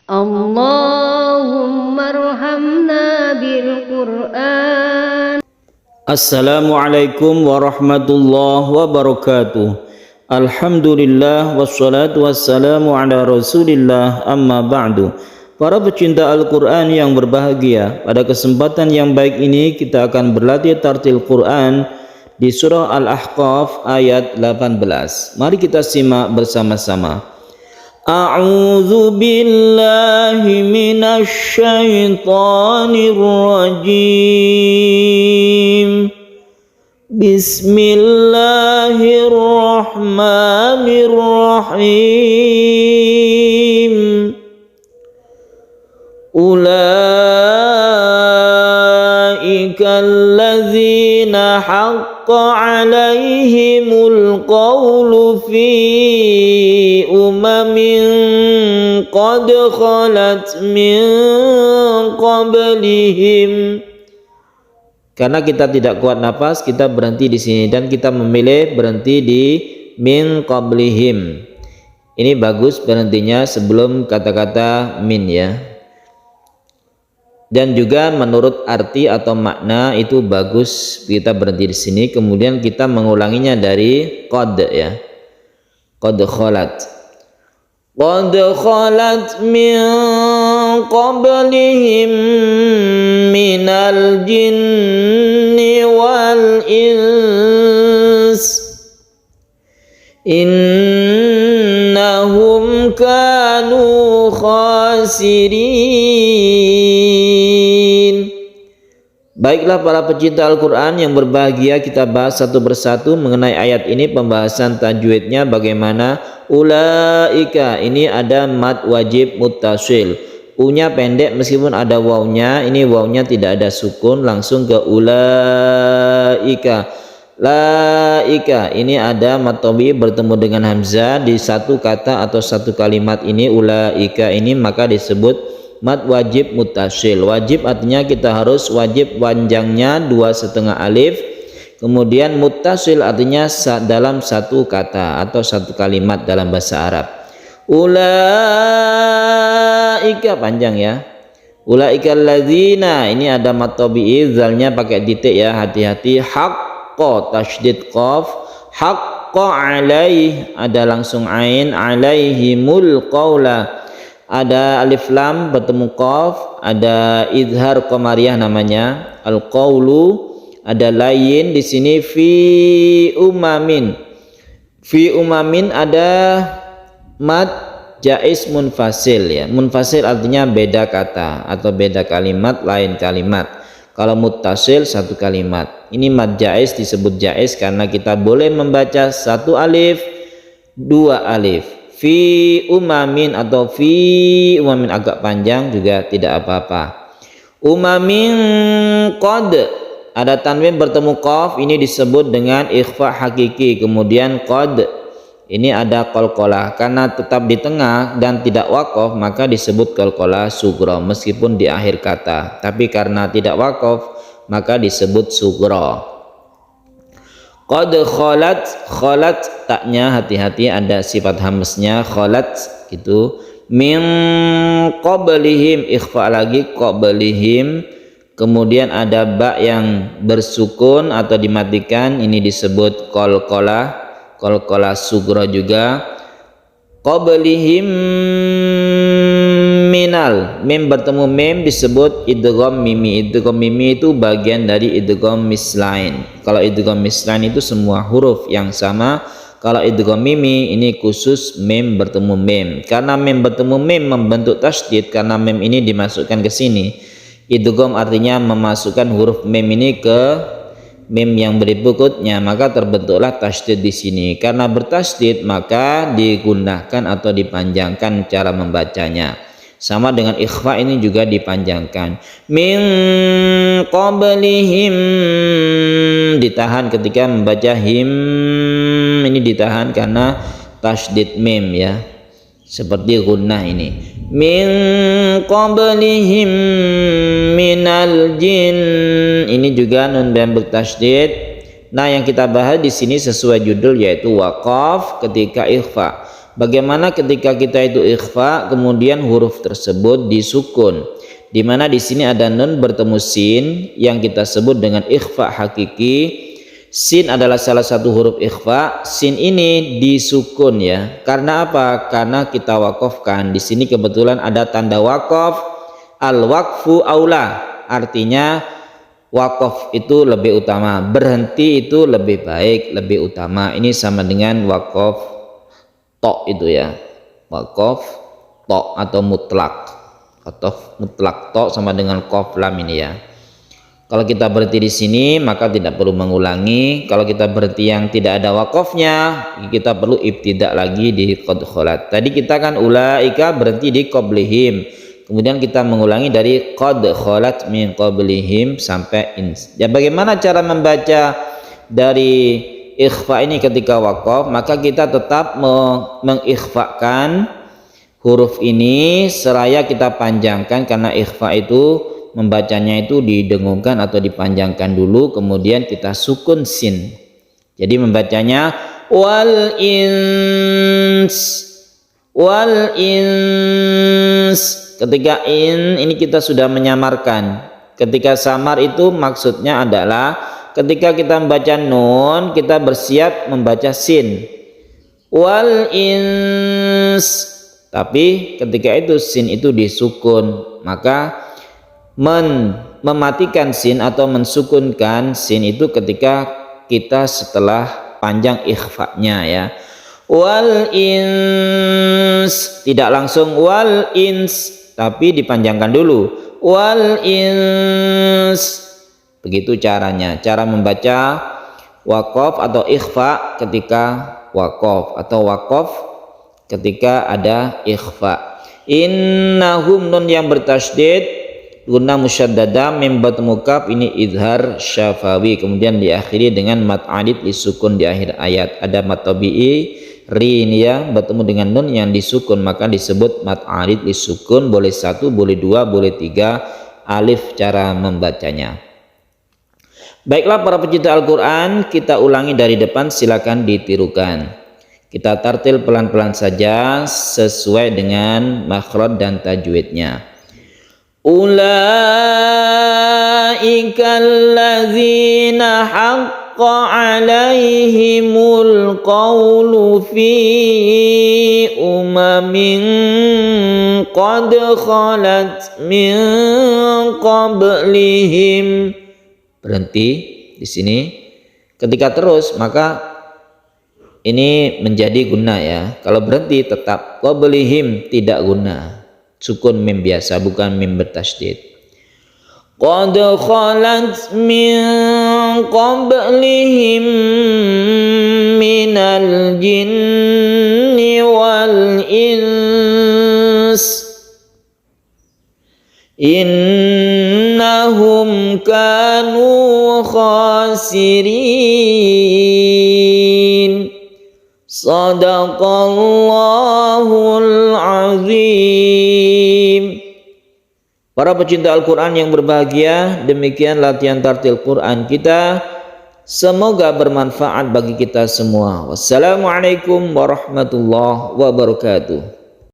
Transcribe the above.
Allahumma arhamna bil Qur'an. Assalamualaikum warahmatullahi wabarakatuh. Alhamdulillah wassalatu wassalamu ala rasulillah, amma ba'du. Para pecinta Al-Quran yang berbahagia, pada kesempatan yang baik ini kita akan berlatih tartil Quran di surah Al-Ahqaf ayat 18. Mari kita simak bersama-sama. A'udzu billahi minasy syaithanir rajim. Bismillahirrahmanirrahim. Ulaika allazina haqqa 'alaihimul qawlu fi umamin qad khalat min qablihim. Karena kita tidak kuat nafas, kita berhenti di sini dan kita memilih berhenti di min qablihim. Ini bagus berhentinya sebelum kata-kata min ya. Dan juga menurut arti atau makna itu bagus kita berhenti di sini, kemudian kita mengulanginya dari qad ya. Qad khalat. Qad khalat min qablihim minal jinni wal ins innahum kanu khasirin. Baiklah para pecinta Al-Quran yang berbahagia, kita bahas satu persatu mengenai ayat ini, pembahasan tajwidnya bagaimana. Ulaika ini ada mad wajib muttasil, u-nya pendek meskipun ada wawnya, ini wawnya tidak ada sukun, langsung ke ulaika. Laika ini ada mad tabii bertemu dengan hamzah di satu kata atau satu kalimat ini ulaika ini, maka disebut mad wajib muttasil. Wajib artinya kita harus wajib panjangnya 2,5 alif. Kemudian muttasil artinya dalam satu kata atau satu kalimat dalam bahasa Arab. Ulaika panjang ya. Ulaika allazina ini ada mad tabii, zalnya pakai titik ya, hati-hati. Haqqa tasydid qaf, haqqa alaih ada langsung ain, alaihimul qaula ada alif lam bertemu qaf, ada izhar qamariyah namanya al-qaulu, ada layin di sini fi umamin. Fi umamin ada mad jaiz munfasil ya. Munfasil artinya beda kata atau beda kalimat, lain kalimat. Kalau muttasil satu kalimat. Ini mad jaiz disebut jaiz karena kita boleh membaca satu alif, dua alif. Fi umamin atau fi umamin agak panjang juga tidak apa-apa. Umamin qad ada tanwin bertemu qaf, ini disebut dengan ikhfa hakiki. Kemudian qad ini ada qalqalah, karena tetap di tengah dan tidak waqaf maka disebut qalqalah sughra meskipun di akhir kata, tapi karena tidak waqaf maka disebut sughra. Qad khalat, khalat taknya hati-hati ada sifat hamznya khalat gitu. Min qablihim ikhfa lagi qablihim. Kemudian ada ba yang bersukun atau dimatikan, ini disebut qalqalah, qalqalah sughra juga. Qablihim minal, mim bertemu mim disebut idgham mimi. Idgham mimi itu bagian dari idgham mislain. Kalau idgham mislain itu semua huruf yang sama. Kalau idgham mimi ini khusus mim bertemu mim. Karena mim bertemu mim membentuk tasydid, karena mim ini dimasukkan ke sini. Idgham artinya memasukkan huruf mim ini ke mim yang berikutnya, maka terbentuklah tasydid di sini. Karena bertasydid maka digunakan atau dipanjangkan cara membacanya. Sama dengan ikhfa ini juga dipanjangkan. Min qablihim ditahan ketika membaca him, ini ditahan karena tasydid mim ya. Seperti gunnah ini. Min qablihim minal jin, ini juga nun dan bertasydid. Nah, yang kita bahas di sini sesuai judul yaitu waqaf ketika ikhfa. Bagaimana ketika kita itu ikhfa kemudian huruf tersebut disukun, di mana di sini ada nun bertemu sin yang kita sebut dengan ikhfa hakiki. Sin adalah salah satu huruf ikhfa. Sin ini disukun ya. Karena apa? Karena kita wakofkan. Di sini kebetulan ada tanda wakof. Al wakfu aula. Artinya wakof itu lebih utama. Berhenti itu lebih baik, lebih utama. Ini sama dengan wakof tok itu ya. Wakof tok atau mutlak. Atau mutlak tok sama dengan kof lam ini ya. Kalau kita berhenti di sini maka tidak perlu mengulangi. Kalau kita berhenti yang tidak ada wakofnya, kita perlu ibtidak lagi di qad kholat. Tadi kita kan ulaika berhenti di qablihim. Kemudian kita mengulangi dari qad kholat min qablihim sampai ins. Ya, bagaimana cara membaca dari ikhfa ini ketika wakof? Maka kita tetap mengikhfakan huruf ini seraya kita panjangkan, karena ikhfa itu membacanya itu didengungkan atau dipanjangkan dulu, kemudian kita sukun sin. Jadi membacanya wal ins, wal ins. Ketika ini kita sudah menyamarkan. Ketika samar itu maksudnya adalah ketika kita membaca nun, kita bersiap membaca sin. Wal ins. Tapi ketika itu sin itu disukun, maka mematikan sin atau mensukunkan sin itu ketika kita setelah panjang ikhfa-nya ya. Wal ins, tidak langsung wal ins, tapi dipanjangkan dulu. Wal ins. Begitu caranya. Cara membaca wakof atau ikhfa ketika wakof, atau wakof ketika ada ikhfa. Innahum, nun yang bertasydid, guna musyaddada mim batmu kaf, ini izhar syafawi, kemudian diakhiri dengan mat adid disukun di akhir ayat. Ada mat tabi'i ri ini ya, bertemu dengan nun yang disukun maka disebut mat adid disukun. Boleh satu, boleh dua, boleh tiga alif cara membacanya. Baiklah para pecinta Al-Quran, kita ulangi dari depan, silakan ditirukan. Kita tartil pelan-pelan saja sesuai dengan makhraj dan tajwidnya. Ulaika allazina haqqa alaihimul qawlu fi umamin qad khalat min qablihim. Berhenti di sini. Ketika terus maka ini menjadi guna ya. Kalau berhenti tetap qablihim, tidak guna. Sukun mim biasa, bukan mim bertasydid. Qad khalat min qablihim minal jinni wal ins innahum kanu khasirin. Sadaqallahul azim. Para pecinta Al-Quran yang berbahagia, demikian latihan tartil Quran kita. Semoga bermanfaat bagi kita semua. Wassalamualaikum warahmatullahi wabarakatuh.